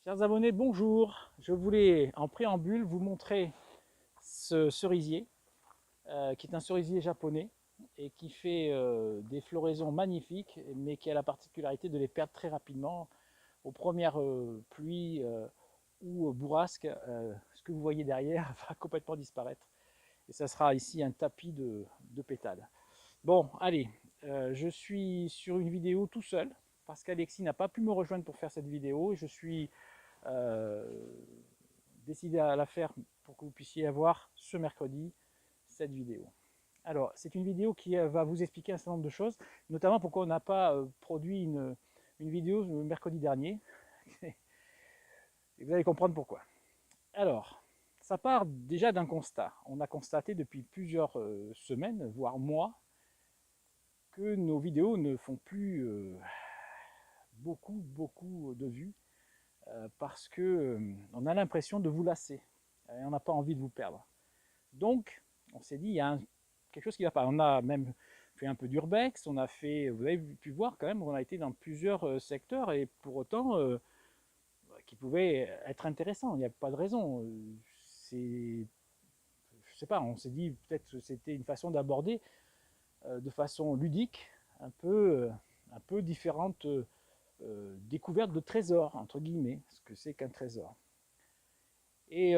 Chers abonnés, bonjour. Je voulais en préambule vous montrer ce cerisier, qui est un cerisier japonais et qui fait des floraisons magnifiques, mais qui a la particularité de les perdre très rapidement aux premières pluies ou bourrasques. Ce que vous voyez derrière va complètement disparaître. Et ça sera ici un tapis de pétales. Bon, allez, je suis sur une vidéo tout seul, parce qu'Alexis n'a pas pu me rejoindre pour faire cette vidéo. Je suis euh, décidé à la faire pour que vous puissiez avoir ce mercredi cette vidéo. Alors, c'est une vidéo qui va vous expliquer un certain nombre de choses, notamment pourquoi on n'a pas produit une vidéo le mercredi dernier. Et vous allez comprendre pourquoi. Alors, ça part déjà d'un constat. On a constaté depuis plusieurs semaines, voire mois, que nos vidéos ne font plus beaucoup de vues parce que on a l'impression de vous lasser et on n'a pas envie de vous perdre. Donc, on s'est dit, il y a quelque chose qui ne va pas. On a même fait un peu d'urbex, on a fait, vous avez pu voir quand même, on a été dans plusieurs secteurs et pour autant, qui pouvaient être intéressants. Il n'y a pas de raison. C'est, je sais pas, on s'est dit peut-être que c'était une façon d'aborder de façon ludique, un peu différente découverte de trésors, entre guillemets, ce que c'est qu'un trésor. Et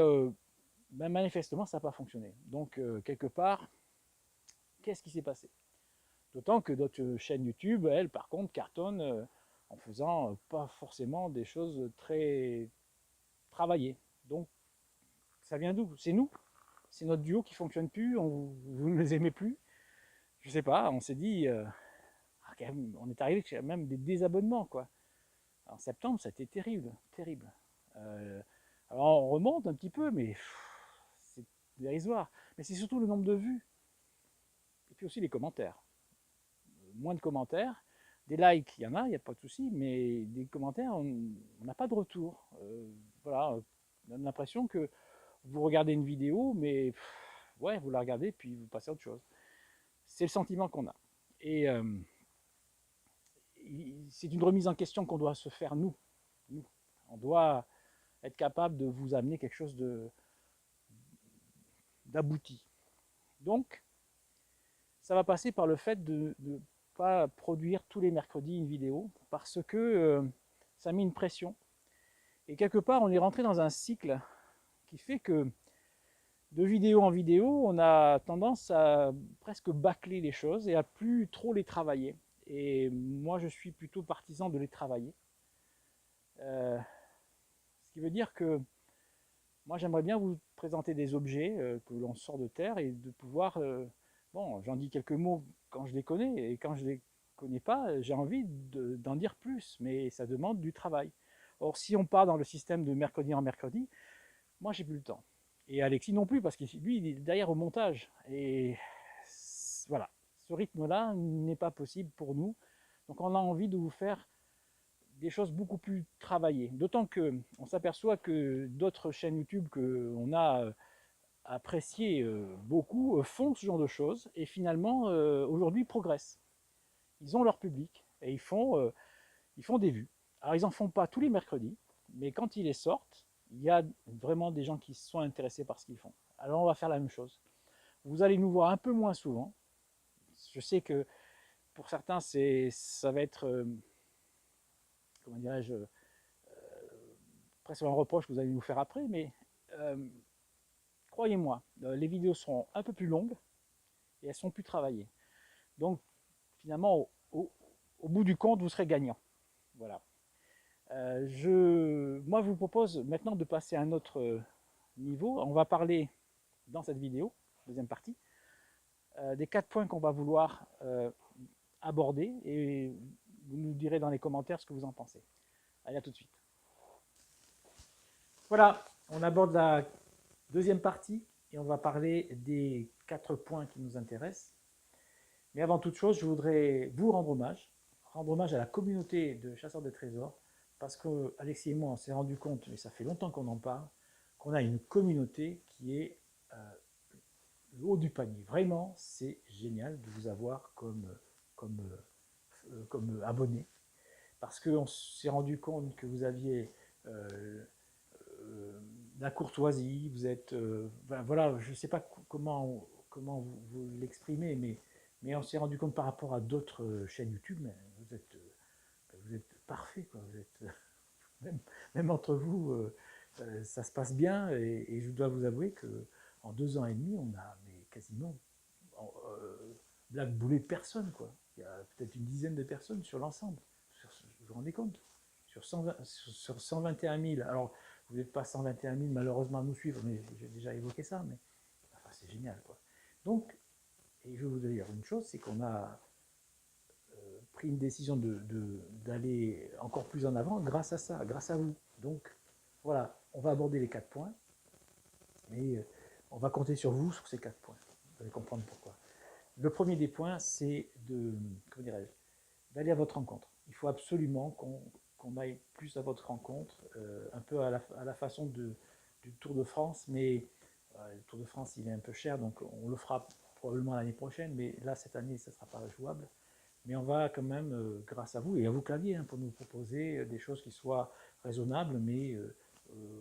ben manifestement, ça n'a pas fonctionné. Donc, quelque part, qu'est-ce qui s'est passé? D'autant que d'autres chaînes YouTube, elles, par contre, cartonnent en faisant pas forcément des choses très travaillées. Donc, ça vient d'où? C'est nous? C'est notre duo qui fonctionne plus? Vous ne les aimez plus? Je sais pas, on s'est dit, on est arrivé à même des désabonnements, quoi. En septembre, ça a été terrible, terrible. Euh, alors, on remonte un petit peu, mais c'est dérisoire. Mais c'est surtout le nombre de vues, et puis aussi les commentaires. Moins de commentaires. Des likes, il y en a, il n'y a pas de souci, mais des commentaires, on n'a pas de retour. Voilà, on a l'impression que vous regardez une vidéo, mais ouais, vous la regardez, puis vous passez à autre chose. C'est le sentiment qu'on a. Et c'est une remise en question qu'on doit se faire nous. On doit être capable de vous amener quelque chose d'abouti. Donc, ça va passer par le fait de ne pas produire tous les mercredis une vidéo, parce que ça met une pression. Et quelque part, on est rentré dans un cycle qui fait que de vidéo en vidéo, on a tendance à presque bâcler les choses et à plus trop les travailler. Et moi, je suis plutôt partisan de les travailler. Ce qui veut dire que moi, j'aimerais bien vous présenter des objets que l'on sort de terre et de pouvoir... bon, j'en dis quelques mots quand je les connais, et quand je les connais pas, j'ai envie d'en dire plus, mais ça demande du travail. Or, si on part dans le système de mercredi en mercredi, moi, j'ai plus le temps. Et Alexis non plus, parce que lui, il est derrière au montage. Et voilà, ce rythme-là n'est pas possible pour nous. Donc, on a envie de vous faire des choses beaucoup plus travaillées. D'autant que on s'aperçoit que d'autres chaînes YouTube qu'on a appréciées beaucoup font ce genre de choses et finalement aujourd'hui progressent. Ils ont leur public et ils font des vues. Alors ils n'en font pas tous les mercredis, mais quand ils les sortent, il y a vraiment des gens qui sont intéressés par ce qu'ils font. Alors on va faire la même chose. Vous allez nous voir un peu moins souvent. Je sais que pour certains, ça va être, comment dirais-je, presque un reproche que vous allez nous faire après, mais euh, croyez-moi, les vidéos seront un peu plus longues et elles seront plus travaillées. Donc finalement, au bout du compte, vous serez gagnant. Voilà. Moi, je vous propose maintenant de passer à un autre niveau. On va parler dans cette vidéo, deuxième partie, des 4 points qu'on va vouloir aborder et vous nous direz dans les commentaires ce que vous en pensez. Allez, à tout de suite. Voilà, on aborde la deuxième partie et on va parler des 4 points qui nous intéressent. Mais avant toute chose, je voudrais vous rendre hommage à la communauté de chasseurs de trésors, parce que Alexis et moi, on s'est rendu compte, et ça fait longtemps qu'on en parle, qu'on a une communauté qui est le haut du panier. Vraiment, c'est génial de vous avoir comme abonné, parce qu'on s'est rendu compte que vous aviez la courtoisie, vous êtes, ben voilà, je ne sais pas comment vous l'exprimez, mais on s'est rendu compte par rapport à d'autres chaînes YouTube, mais vous êtes parfait, quoi. Vous êtes, même, même entre vous, ça se passe bien, et je dois vous avouer que en 2 ans et demi, on a mais quasiment blackboulé personne, quoi. Il y a peut-être une dizaine de personnes sur l'ensemble. Vous vous rendez compte? Sur 120, sur 121 000. Alors, vous n'êtes pas 121 000 malheureusement à nous suivre, mais j'ai déjà évoqué ça, mais enfin, c'est génial, quoi. Donc, et je vais vous dire une chose, c'est qu'on a pris une décision d'aller encore plus en avant grâce à ça, grâce à vous. Donc, voilà, on va aborder les 4 points, et on va compter sur vous sur ces 4 points. Vous allez comprendre pourquoi. Le premier des points, c'est d'aller à votre rencontre. Il faut absolument qu'on aille plus à votre rencontre, un peu à la façon du Tour de France, mais le Tour de France, il est un peu cher, donc on le fera probablement l'année prochaine, mais là, cette année, ça ne sera pas jouable. Mais on va quand même, grâce à vous et à vos claviers, hein, pour nous proposer des choses qui soient raisonnables, mais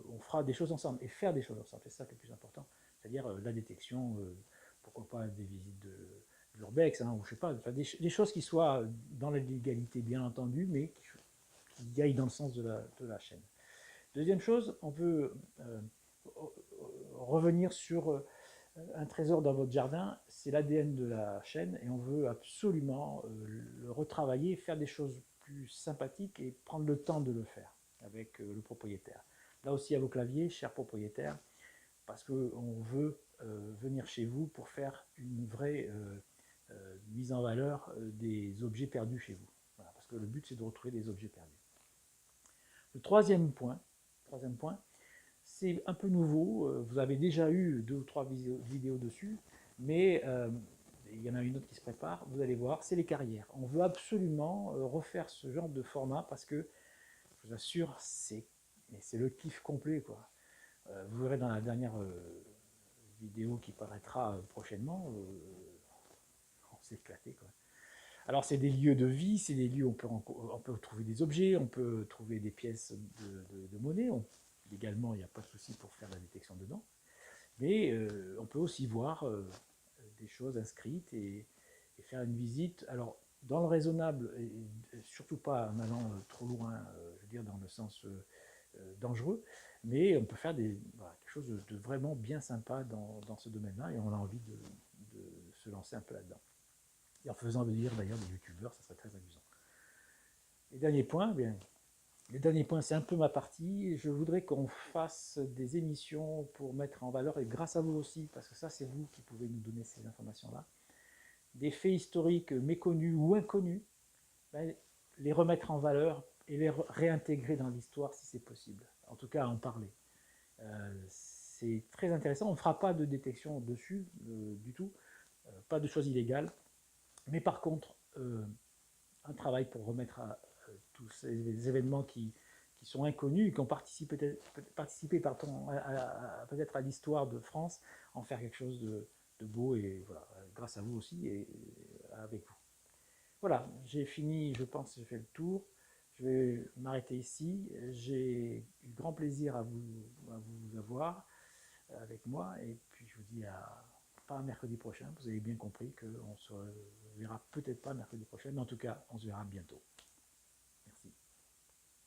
on fera des choses ensemble. Et faire des choses ensemble, c'est ça qui est le plus important. C'est-à-dire la détection, pourquoi pas des visites de l'urbex, hein, ou je sais pas, enfin, des choses qui soient dans la légalité, bien entendu, mais qui aillent dans le sens de la chaîne. Deuxième chose, on veut revenir sur un trésor dans votre jardin, c'est l'ADN de la chaîne, et on veut absolument le retravailler, faire des choses plus sympathiques et prendre le temps de le faire avec le propriétaire. Là aussi à vos claviers, chers propriétaires, parce qu'on veut venir chez vous pour faire une vraie mise en valeur des objets perdus chez vous. Voilà, parce que le but, c'est de retrouver des objets perdus. Le troisième point, c'est un peu nouveau. Vous avez déjà eu 2 ou 3 vidéos dessus, mais il y en a une autre qui se prépare. Vous allez voir, c'est les carrières. On veut absolument refaire ce genre de format parce que, je vous assure, c'est le kiff complet, quoi. Vous verrez dans la dernière vidéo qui paraîtra prochainement, on s'est éclaté, quoi. Alors c'est des lieux de vie, c'est des lieux où on peut trouver des objets, on peut trouver des pièces de monnaie. Légalement, il n'y a pas de souci pour faire la détection dedans. Mais on peut aussi voir des choses inscrites et faire une visite. Alors dans le raisonnable, et surtout pas en allant trop loin, je veux dire dans le sens dangereux, mais on peut faire voilà, quelque chose de vraiment bien sympa dans ce domaine-là, et on a envie de se lancer un peu là-dedans. Et en faisant venir d'ailleurs des youtubeurs, ça serait très amusant. Et dernier point, bien, le dernier point, c'est un peu ma partie. Je voudrais qu'on fasse des émissions pour mettre en valeur, et grâce à vous aussi, parce que ça, c'est vous qui pouvez nous donner ces informations-là, des faits historiques méconnus ou inconnus, ben, les remettre en valeur et les réintégrer dans l'histoire si c'est possible. En tout cas, en parler. C'est très intéressant. On ne fera pas de détection dessus du tout, pas de choses illégales. Mais par contre, un travail pour remettre à tous ces événements qui sont inconnus, qui ont participé peut-être à l'histoire de France, en faire quelque chose de beau, et voilà, grâce à vous aussi et avec vous. Voilà, j'ai fini, je pense, j'ai fait le tour. Je vais m'arrêter ici. J'ai eu grand plaisir à vous avoir avec moi, et puis je vous dis pas mercredi prochain. Vous avez bien compris qu'on se verra peut-être pas mercredi prochain, mais en tout cas, on se verra bientôt.